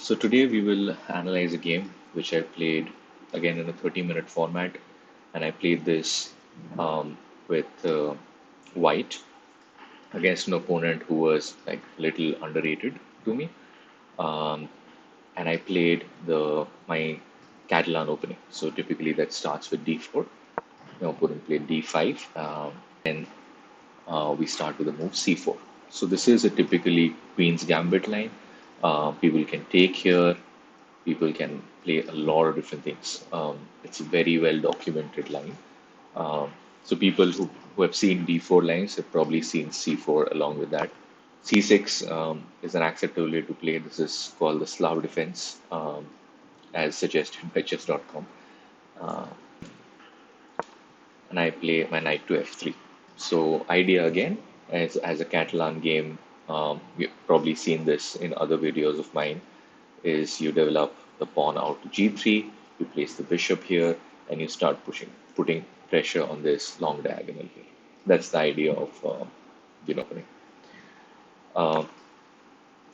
So today we will analyze a game which I played again in a 30-minute format, and I played this with White against an opponent who was like a little underrated to me. Um, and I played the my Catalan opening. So typically that starts with D4. My opponent played D5, and we start with the move C4. So this is a typically Queen's Gambit line. People can take here. People can play a lot of different things. It's a very well documented line. Um, so people who have seen D4 lines have probably seen C4 along with that. C6 is an acceptable way to play. This is called the Slav defense, as suggested by chess.com. Uh, and I play my knight to F3. So idea again, as a Catalan game, you've probably seen this in other videos of mine, is you develop the pawn out to G3, you place the bishop here, and you start putting pressure on this long diagonal here. That's the idea of opening. Uh,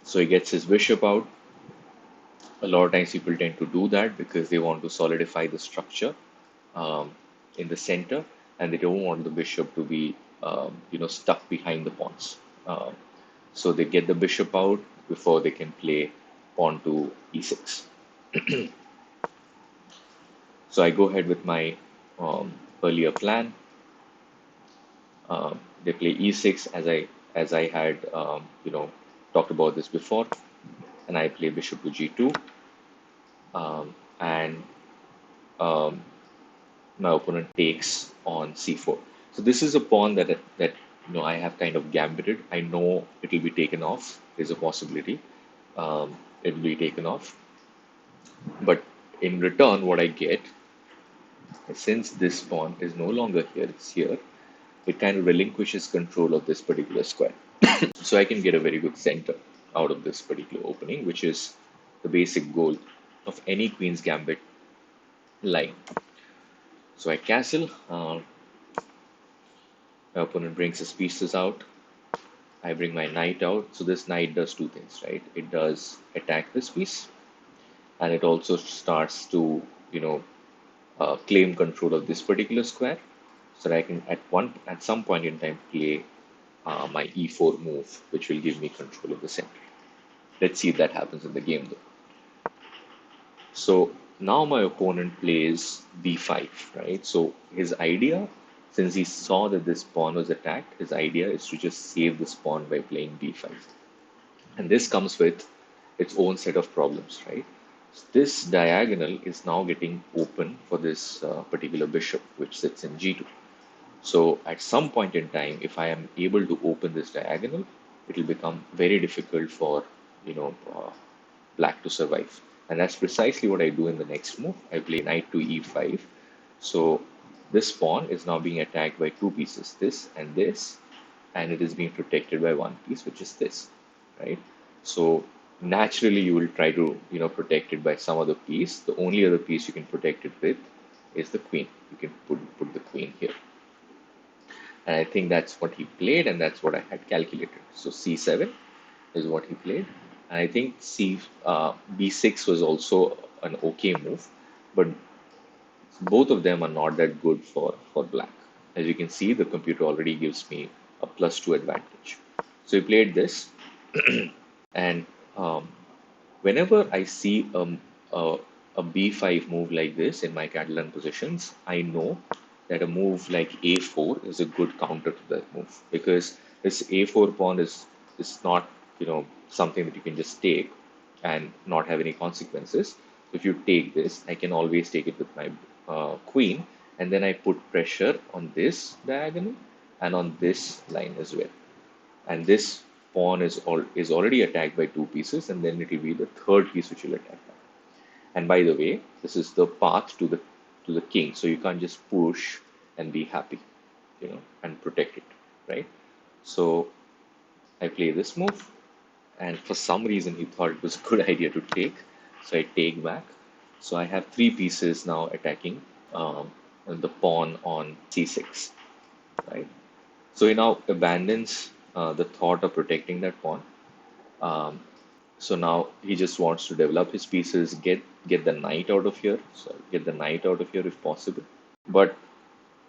so he gets his bishop out. A lot of times people tend to do that because they want to solidify the structure um, in the center, and they don't want the bishop to be stuck behind the pawns. Um, so they get the bishop out before they can play pawn to e6. So I go ahead with my earlier plan. They play e6 as I had talked about this before, and I play bishop to g2, and um, my opponent takes on c4. So this is a pawn that I have kind of gambited. I know it will be taken off. There's a possibility it will be taken off, but in return, what I get, since this pawn is no longer here, it's here, it kind of relinquishes control of this particular square. So I can get a very good center out of this particular opening, which is the basic goal of any Queen's Gambit line. So I castle, my opponent brings his pieces out, I bring my knight out. So this knight does two things, right? It does attack this piece, and it also starts to, claim control of this particular square, so that I can at some point in time play my e4 move, which will give me control of the center. Let's see if that happens in the game though. So now my opponent plays b5, right? So his idea, since he saw that this pawn was attacked, his idea is to just save this pawn by playing b5. And this comes with its own set of problems, right? This diagonal is now getting open for this particular bishop, which sits in g2. So at some point in time, if I am able to open this diagonal, it will become very difficult for you know uh, black to survive. And that's precisely what I do in the next move. I play knight to e5. So this pawn is now being attacked by two pieces, this, and it is being protected by one piece, which is this, right? So naturally, you will try to protect it by some other piece. The only other piece you can protect it with is the queen. You can put the queen here. And I think that's what he played, and that's what I had calculated. So c7 is what he played. And I think b6 was also an okay move, but both of them are not that good for black. As you can see, the computer already gives me a +2 advantage. So he played this, and um, whenever I see a b5 move like this in my Catalan positions, I know that a move like a4 is a good counter to that move, because this a4 pawn is not something that you can just take and not have any consequences. If you take this, I can always take it with my queen, and then I put pressure on this diagonal and on this line as well. And this pawn is already attacked by two pieces, and then it will be the third piece which will attack that. And by the way, this is the path to the king, so you can't just push and be happy, and protect it, right? So I play this move, and for some reason he thought it was a good idea to take, so I take back. So I have three pieces now attacking the pawn on c6, right? So he now abandons the thought of protecting that pawn. Um, So now he just wants to develop his pieces, get the knight out of here. So get the knight out of here if possible. But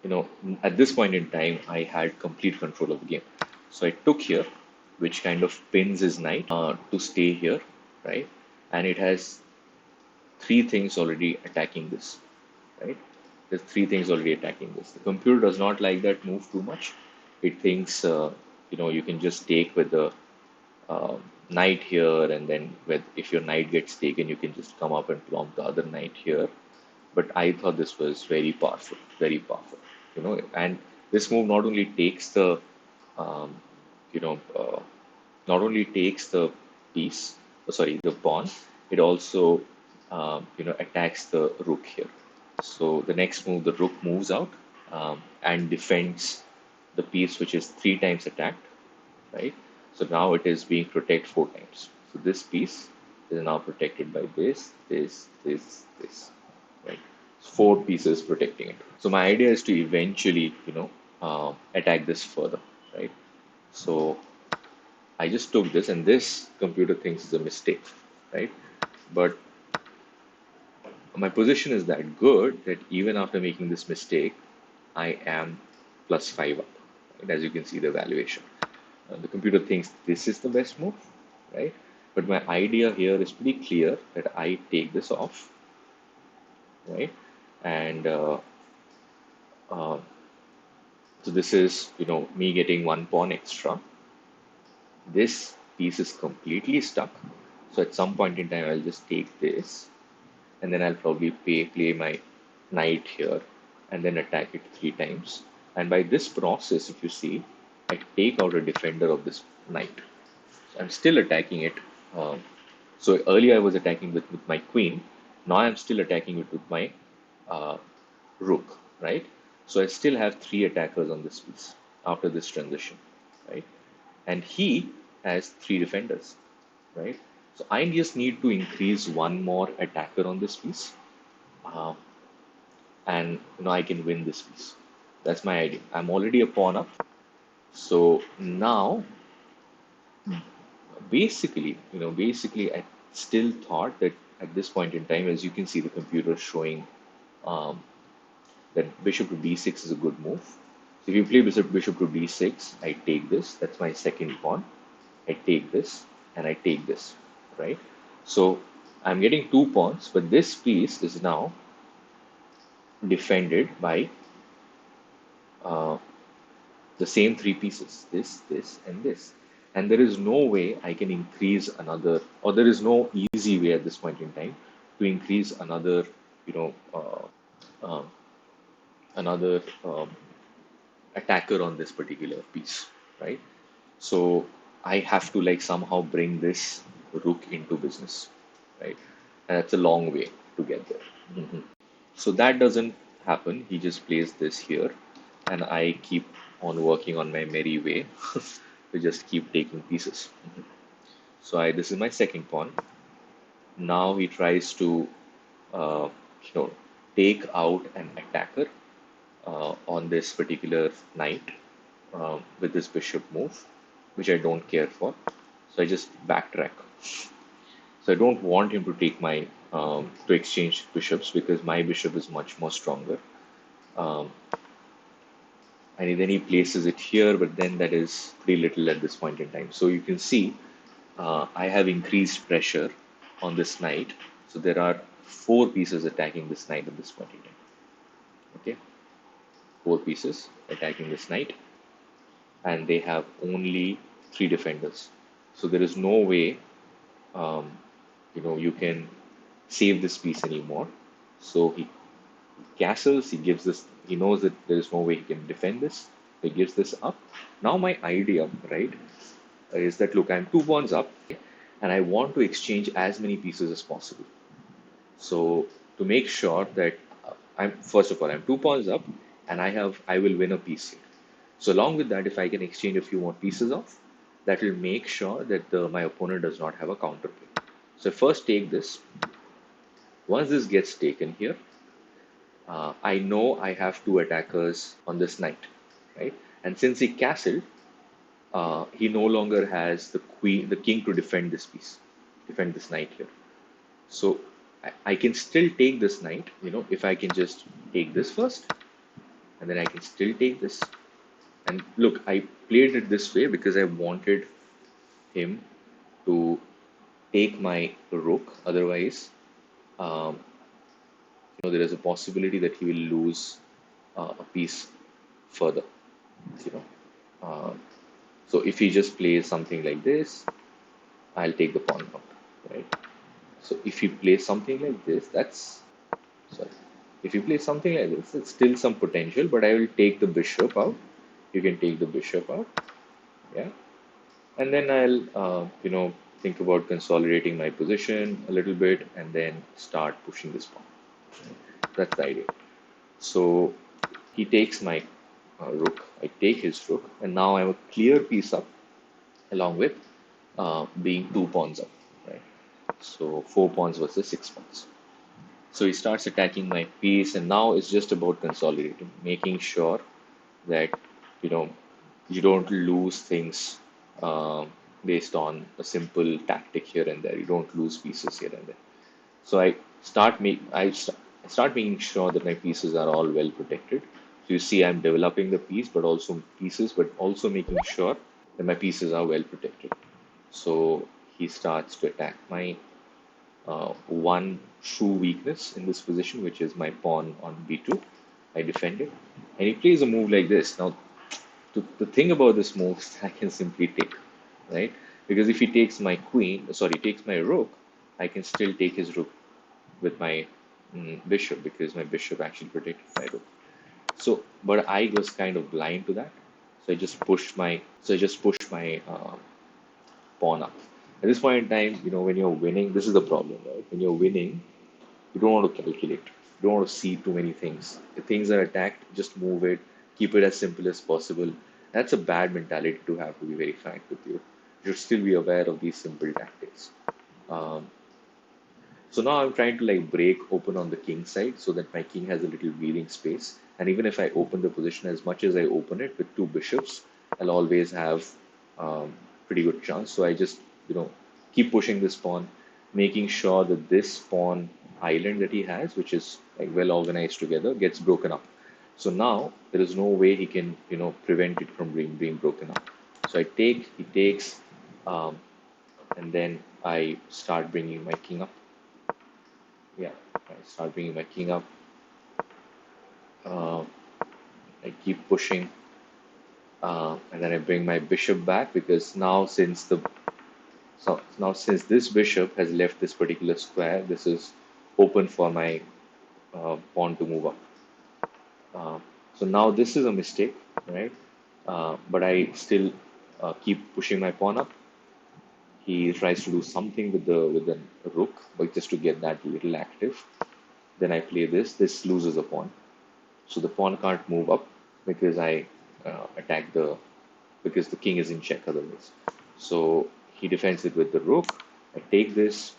you know, at this point in time, I had complete control of the game. So I took here, which kind of pins his knight to stay here, right? And it has three things already attacking this, right? There's three things already attacking this. The computer does not like that move too much. It thinks, you can just take with the knight here, and then with if your knight gets taken, you can just come up and plonk the other knight here. But I thought this was very powerful, and this move not only takes the, um, you know, not only takes the piece, the pawn, it also, attacks the rook here. So the next move, the rook moves out and defends the piece which is three times attacked, right? So now it is being protected four times. So this piece is now protected by this, right? Four pieces protecting it. So my idea is to eventually, attack this further, right? So I just took this, and this computer thinks is a mistake, right? But my position is that good that even after making this mistake, I am plus five up. And as you can see, the valuation. The computer thinks this is the best move, right? But my idea here is pretty clear that I take this off, right? And uh, so this is, me getting one pawn extra. This piece is completely stuck. So at some point in time, I'll just take this, and then I'll probably play my knight here, and then attack it three times. And by this process, if you see, I take out a defender of this knight. So I'm still attacking it. Um, so earlier I was attacking with my queen. Now I'm still attacking it with my uh, rook, right? So I still have three attackers on this piece after this transition, right? And he has three defenders, right? So I just need to increase one more attacker on this piece, uh, and I can win this piece. That's my idea. I'm already a pawn up, so now basically, I still thought that at this point in time, as you can see, the computer is showing um, that bishop to d6 is a good move. So if you play bishop to d6, I take this. That's my second pawn. I take this and I take this, right? So I'm getting two pawns, but this piece is now defended by uh, the same three pieces, this, and this. And there is no way I can increase another, or there is no easy way at this point in time to increase another, you know, uh, another attacker on this particular piece, right? So I have to like somehow bring this rook into business, right? And that's a long way to get there. Mhm. So that doesn't happen. He just plays this here, and I keep on working on my merry way to just keep taking pieces. So this is my second pawn. Now he tries to, uh, you know, take out an attacker on this particular knight with this bishop move, which I don't care for. So I just backtrack. So I don't want him to take my to exchange bishops because my bishop is much more stronger. Um, and then he places it here, but then that is pretty little at this point in time. So you can see I have increased pressure on this knight. So there are four pieces attacking this knight at this point in time. Okay, four pieces attacking this knight, and they have only three defenders. So there is no way, um, you can save this piece anymore. So he castles, he gives this, he knows that there is no way he can defend this. He gives this up. Now my idea, right, is that look, I'm two pawns up, and I want to exchange as many pieces as possible. So to make sure that I'm first of all I'm two pawns up, and I will win a piece here. So along with that, if I can exchange a few more pieces off, that will make sure that my opponent does not have a counterplay. So first take this. Once this gets taken here, I know I have two attackers on this knight, right? And since he castled, he no longer has the king to defend this piece. defend this knight here. So I can still take this knight, if I can just take this first, and then I can still take this. And look, I played it this way because I wanted him to take my rook. Otherwise, um, there is a possibility that he will lose a piece further. You know, uh, so if he just plays something like this, I'll take the pawn out, right? So if he plays something like this, that's sorry. If you play something like this, it's still some potential, but I will take the bishop out. You can take the bishop out, yeah, and then I'll think about consolidating my position a little bit, and then start pushing this pawn. That's the idea. So he takes my rook. I take his rook, and now I have a clear piece up, along with being 2 pawns up, right? So 4 pawns versus 6 pawns. So he starts attacking my piece, and now it's just about consolidating, making sure that you know you don't lose things based on a simple tactic here and there. You don't lose pieces here and there. So I start making sure that my pieces are all well protected. So you see, I'm developing the piece, but also making sure that my pieces are well protected. So he starts to attack my one true weakness in this position, which is my pawn on b2. I defend it, and he plays a move like this. Now, the thing about this move is I can simply take, right? Because if he takes my takes my rook, I can still take his rook with my bishop, because my bishop actually protected my rook. So, but I was kind of blind to that. So I just pushed my pawn up. At this point in time, when you're winning, this is the problem, right? When you're winning, you don't want to calculate. You don't want to see too many things. If things are attacked, just move it. Keep it as simple as possible. That's a bad mentality to have, to be very frank with you. You should still be aware of these simple tactics. Um, so now I'm trying to like break open on the king side so that my king has a little breathing space. And even if I open the position as much as I open it with two bishops, I'll always have um, pretty good chance. So I just, keep pushing this pawn, making sure that this pawn island that he has, which is like well organized together, gets broken up. So now there is no way he can, prevent it from being broken up. So he takes, um, and then I start bringing my king up. Yeah, I start bringing my king up. Uh, I keep pushing, and then I bring my bishop back, because now since this bishop has left this particular square, this is open for my pawn to move up. Uh, so now this is a mistake, right? But I still keep pushing my pawn up. He tries to do something with the rook, but just to get that little active. Then I play this. This loses a pawn. So the pawn can't move up because I attack because the king is in check otherwise. So he defends it with the rook. I take this.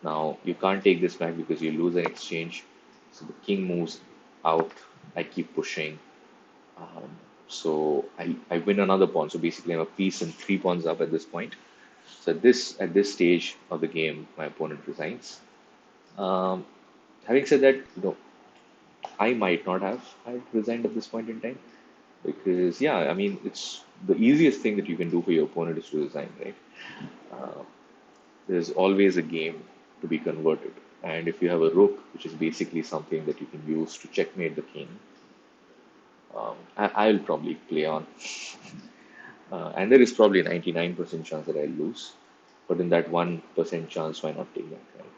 Now you can't take this back because you lose an exchange. So the king moves out. I keep pushing. Um, so I win another pawn. So basically I'm a piece and 3 pawns up at this point. So at this stage of the game, my opponent resigns. Um, Having said that, I might not have resigned at this point in time. Because, yeah, I mean, it's the easiest thing that you can do for your opponent is to resign, right? Uh, there's always a game to be converted. And if you have a rook, which is basically something that you can use to checkmate the king, I'll probably play on. And there is probably a 99% chance that I'll lose. But in that 1% chance, why not take that, right?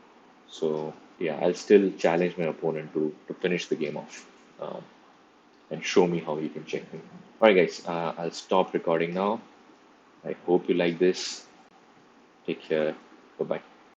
So, yeah, I'll still challenge my opponent to finish the game off. And show me how he can check me. All right, guys, I'll stop recording now. I hope you like this. Take care. Bye bye.